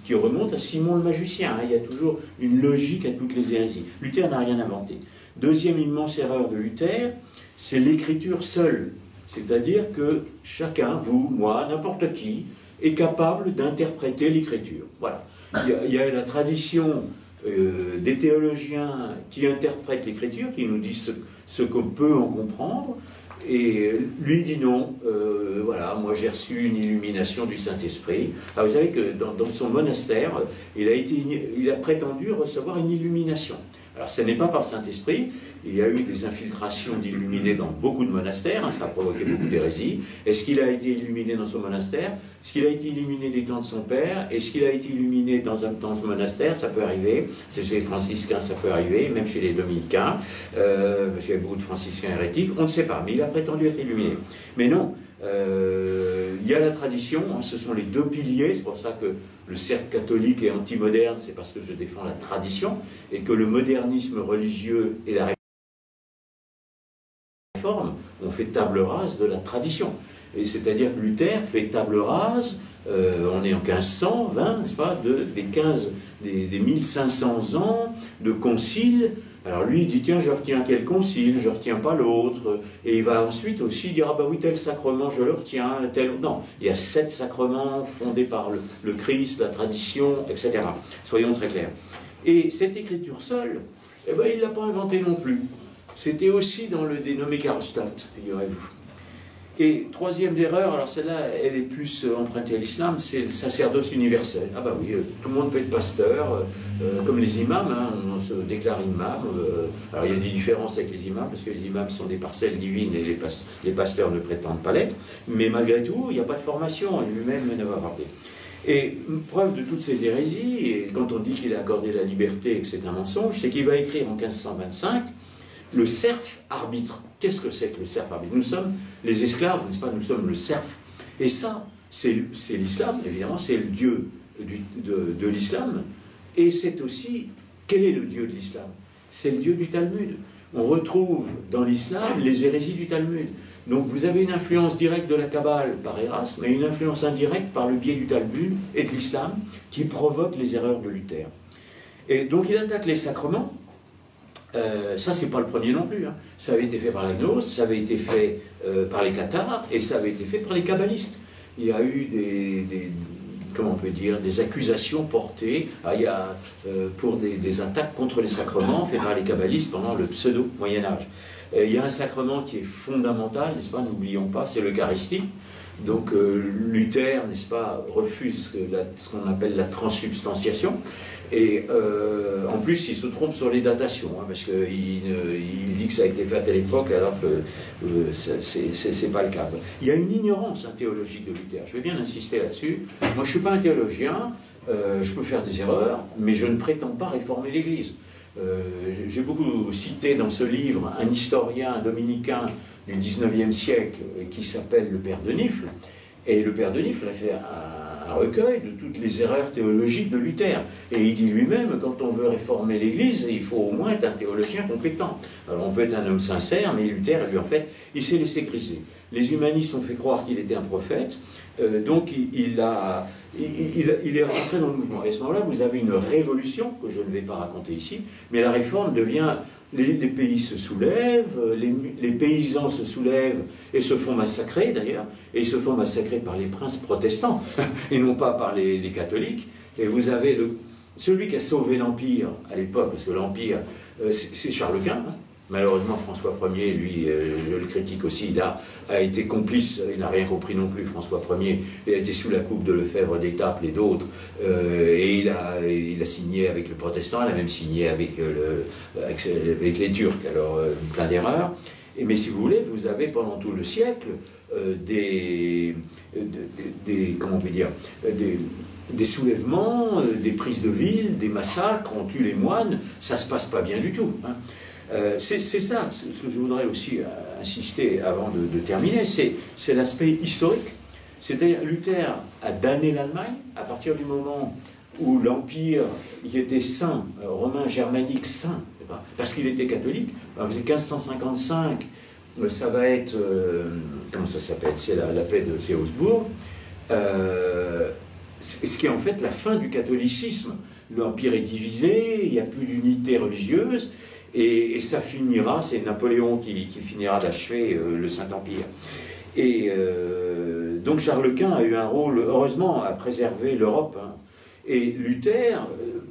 qui remonte à Simon le magicien. Hein. Il y a toujours une logique à toutes les hérésies. Luther n'a rien inventé. Deuxième immense erreur de Luther, c'est l'écriture seule. C'est-à-dire que chacun, vous, moi, n'importe qui, est capable d'interpréter l'écriture. Voilà. Il y a la tradition des théologiens qui interprètent l'écriture, qui nous disent ce qu'on peut en comprendre, et lui dit non, voilà, moi j'ai reçu une illumination du Saint-Esprit. Alors vous savez que dans son monastère, il a prétendu recevoir une illumination. Alors ce n'est pas par le Saint-Esprit, il y a eu des infiltrations d'illuminés dans beaucoup de monastères, hein, ça a provoqué beaucoup d'hérésies. Est-ce qu'il a été illuminé dans son monastère? Est-ce qu'il a été illuminé des temps de son père? Est-ce qu'il a été illuminé dans un temps de monastère? Ça peut arriver, c'est chez les franciscains, ça peut arriver, même chez les dominicains, parce qu'il y a beaucoup de franciscains hérétiques, on ne sait pas, mais il a prétendu être illuminé. Mais non, il y a la tradition, hein, ce sont les 2 piliers, c'est pour ça que le cercle catholique est anti-moderne, c'est parce que je défends la tradition, et que le modernisme religieux et la réforme ont fait table rase de la tradition. Et c'est-à-dire que Luther fait table rase, on est en 1520, n'est-ce pas, des 1500 ans de concile. Alors lui, il dit, tiens, je retiens quel concile, je ne retiens pas l'autre. Et il va ensuite aussi dire, ah bah oui, tel sacrement, je le retiens, tel... Non, il y a 7 sacrements fondés par le Christ, la tradition, etc. Soyons très clairs. Et cette écriture seule, eh ben, il ne l'a pas inventée non plus. C'était aussi dans le dénommé Karlstadt, figurez-vous. Et troisième erreur, alors celle-là, elle est plus empruntée à l'islam, c'est le sacerdoce universel. Ah bah oui, tout le monde peut être pasteur, comme les imams, hein, on se déclare imam. Alors il y a des différences avec les imams, parce que les imams sont des parcelles divines et les pasteurs ne prétendent pas l'être, mais malgré tout, il n'y a pas de formation, lui-même ne va parler. Et preuve de toutes ces hérésies, et quand on dit qu'il a accordé la liberté et que c'est un mensonge, c'est qu'il va écrire en 1525 le serf arbitre. Qu'est-ce que c'est que le serf arbitre? Nous sommes les esclaves, n'est-ce pas? Nous sommes le serf. Et ça, c'est l'islam, évidemment, c'est le dieu de l'islam. Et c'est aussi, quel est le dieu de l'islam? C'est le dieu du Talmud. On retrouve dans l'islam les hérésies du Talmud. Donc vous avez une influence directe de la Kabbale par Erasme, et une influence indirecte par le biais du Talmud et de l'islam qui provoque les erreurs de Luther. Et donc il attaque les sacrements. Ça, c'est pas le premier non plus. Hein. Ça avait été fait par la Gnose, ça avait été fait par les Cathares, et ça avait été fait par les kabbalistes. Il y a eu comment on peut dire, des accusations portées pour des attaques contre les sacrements faites par les kabbalistes pendant le pseudo-Moyen-Âge. Il y a un sacrement qui est fondamental, n'est-ce pas, n'oublions pas, c'est l'Eucharistie. Donc Luther, n'est-ce pas, refuse ce qu'on appelle la transsubstantiation. Et en plus, il se trompe sur les datations, hein, parce qu'il dit que ça a été fait à telle époque, alors que c'est pas le cas. Il y a une ignorance théologique de Luther. Je vais bien insister là-dessus. Moi, je ne suis pas un théologien. je peux faire des erreurs, mais je ne prétends pas réformer l'Église. J'ai beaucoup cité dans ce livre un historien dominicain du 19e siècle qui s'appelle le Père de Nifle, et le Père de Nifle a fait un recueil de toutes les erreurs théologiques de Luther. Et il dit lui-même, quand on veut réformer l'Église, il faut au moins être un théologien compétent. Alors on peut être un homme sincère, mais Luther, lui, en fait, il s'est laissé griser. Les humanistes ont fait croire qu'il était un prophète, donc il est rentré dans le mouvement. Et à ce moment-là, vous avez une révolution, que je ne vais pas raconter ici, mais la réforme devient... Les pays se soulèvent, les paysans se soulèvent et se font massacrer d'ailleurs, et ils se font massacrer par les princes protestants, et non pas par les catholiques. Et vous avez celui qui a sauvé l'Empire à l'époque, parce que l'Empire, c'est Charles Quint. Malheureusement, François Ier, lui, je le critique aussi, a été complice, il n'a rien compris non plus, François Ier, il a été sous la coupe de Lefebvre d'Étaples et d'autres, et il a signé avec le protestant, il a même signé avec les Turcs, alors plein d'erreurs. Mais si vous voulez, vous avez pendant tout le siècle comment on peut dire, des soulèvements, des prises de ville, des massacres, on tue les moines, ça ne se passe pas bien du tout. Hein. C'est ça, ce que je voudrais aussi insister avant de terminer, c'est l'aspect historique. C'est-à-dire, Luther a damné l'Allemagne à partir du moment où l'Empire y était saint, romain germanique saint, parce qu'il était catholique. Alors, 1555, ça va être, comment ça s'appelle, c'est la paix de Augsbourg, ce qui est en fait la fin du catholicisme. L'Empire est divisé, il n'y a plus d'unité religieuse, et ça finira, c'est Napoléon qui finira d'achever le Saint-Empire. Et donc Charles Quint a eu un rôle, heureusement, à préserver l'Europe. Hein. Et Luther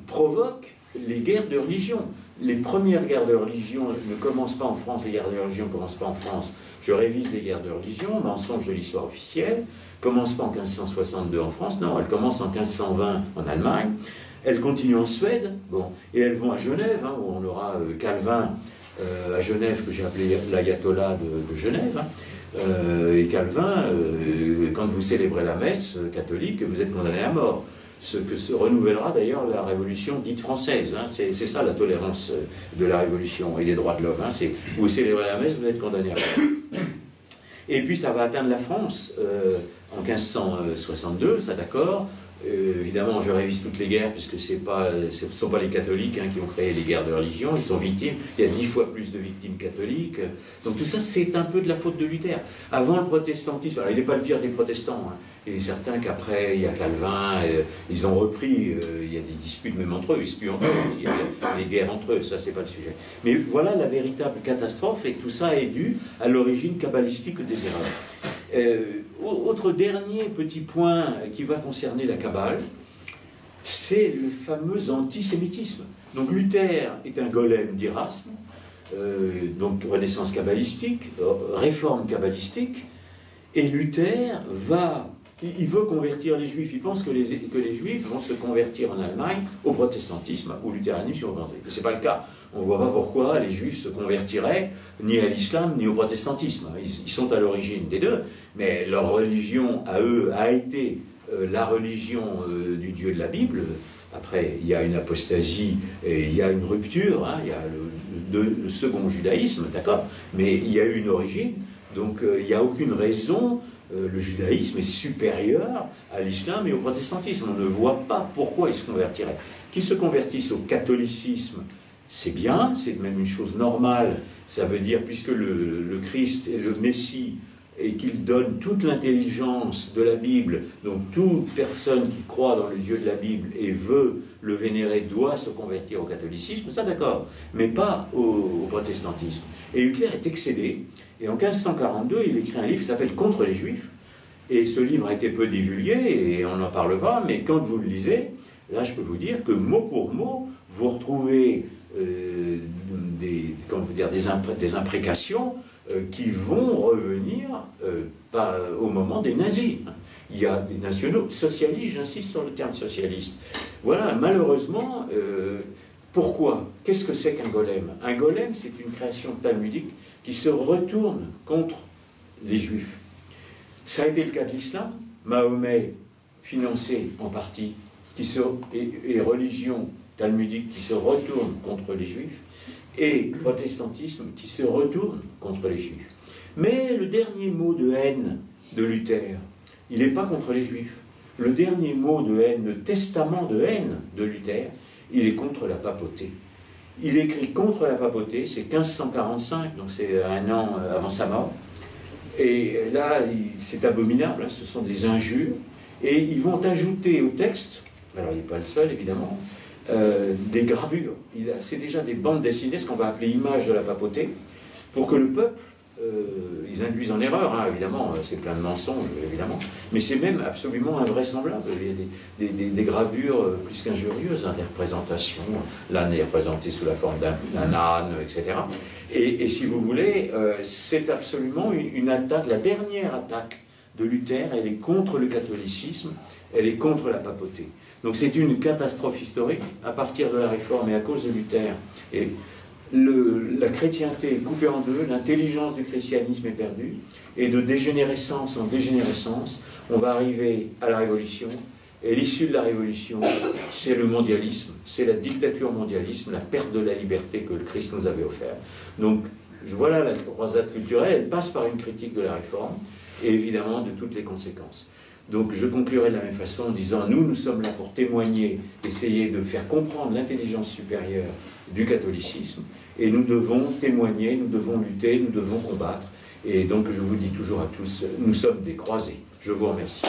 provoque les guerres de religion. Les premières guerres de religion ne commencent pas en France, les guerres de religion ne commencent pas en France. Je révise les guerres de religion, mensonge de l'histoire officielle, ne commencent pas en 1562 en France, non, elles commencent en 1520 en Allemagne. Elles continuent en Suède, bon, et elles vont à Genève, hein, où on aura Calvin à Genève, que j'ai appelé l'ayatollah de Genève. Hein, et Calvin, quand vous célébrez la messe catholique, vous êtes condamné à mort. Ce que se renouvellera d'ailleurs la révolution dite française. Hein, c'est ça la tolérance de la révolution et des droits de l'homme. Hein, vous célébrez la messe, vous êtes condamné à mort. Et puis ça va atteindre la France en 1562, ça d'accord. Évidemment, je révise toutes les guerres, puisque ce ne sont pas les catholiques hein, qui ont créé les guerres de religion, ils sont victimes, il y a 10 fois plus de victimes catholiques. Donc tout ça, c'est un peu de la faute de Luther. Avant le protestantisme, alors il n'est pas le pire des protestants, hein. Il est certain qu'après, il y a Calvin, ils ont repris, il y a des disputes même entre eux, ils se tuent entre eux, il y a des guerres entre eux, ça c'est pas le sujet. Mais voilà la véritable catastrophe, et tout ça est dû à l'origine kabbalistique des erreurs. Autre dernier petit point qui va concerner la Kabbale, c'est le fameux antisémitisme. Donc Luther est un golem d'Erasme, donc renaissance kabbalistique, réforme kabbalistique, et Luther il veut convertir les Juifs. Il pense que les Juifs vont se convertir en Allemagne au protestantisme, au luthéranisme. Ce n'est pas le cas. On ne voit pas pourquoi les Juifs se convertiraient ni à l'islam ni au protestantisme. Ils sont à l'origine des deux, mais leur religion à eux a été la religion du Dieu de la Bible. Après, il y a une apostasie et il y a une rupture, hein, il y a le second judaïsme, d'accord, mais il y a eu une origine, donc il n'y a aucune raison. Le judaïsme est supérieur à l'islam et au protestantisme. On ne voit pas pourquoi ils se convertiraient. Qu'ils se convertissent au catholicisme, c'est bien, c'est même une chose normale. Ça veut dire, puisque le Christ est le Messie et qu'il donne toute l'intelligence de la Bible, donc toute personne qui croit dans le Dieu de la Bible et veut le vénérer doit se convertir au catholicisme, ça d'accord, mais pas au protestantisme. Et Hitler est excédé, et en 1542, il écrit un livre qui s'appelle « Contre les Juifs », et ce livre a été peu divulgué, et on n'en parle pas, mais quand vous le lisez, là je peux vous dire que mot pour mot, vous retrouvez des imprécations qui vont revenir au moment des nazis. Il y a des nationaux socialistes, j'insiste sur le terme socialiste. Voilà, malheureusement, pourquoi? Qu'est-ce que c'est qu'un golem? Un golem, c'est une création talmudique qui se retourne contre les Juifs. Ça a été le cas de l'islam. Mahomet, financé en partie et religion talmudique qui se retourne contre les juifs, et protestantisme qui se retourne contre les juifs. Mais le dernier mot de haine de Luther, il n'est pas contre les juifs. Le dernier mot de haine, le testament de haine de Luther, il est contre la papauté. Il écrit contre la papauté, c'est 1545, donc c'est un an avant sa mort. Et là, c'est abominable, hein, ce sont des injures. Et ils vont ajouter au texte, alors il n'est pas le seul évidemment, des gravures. C'est déjà des bandes dessinées, ce qu'on va appeler images de la papauté, pour que le peuple, ils induisent en erreur, hein, évidemment, c'est plein de mensonges, évidemment, mais c'est même absolument invraisemblable. Il y a des gravures plus qu'injurieuses, hein, des représentations, l'âne est représenté sous la forme d'un âne, etc. Et si vous voulez, c'est absolument une attaque, la dernière attaque de Luther, elle est contre le catholicisme, elle est contre la papauté. Donc c'est une catastrophe historique à partir de la Réforme et à cause de Luther. Et la chrétienté est coupée en deux, l'intelligence du christianisme est perdue, et de dégénérescence en dégénérescence, on va arriver à la Révolution, et l'issue de la Révolution, c'est le mondialisme, c'est la dictature mondialisme, la perte de la liberté que le Christ nous avait offert. Donc voilà, la croisade culturelle, elle passe par une critique de la Réforme, et évidemment de toutes les conséquences. Donc je conclurai de la même façon en disant, nous sommes là pour témoigner, essayer de faire comprendre l'intelligence supérieure du catholicisme, et nous devons témoigner, nous devons lutter, nous devons combattre. Et donc je vous dis toujours à tous, nous sommes des croisés. Je vous remercie.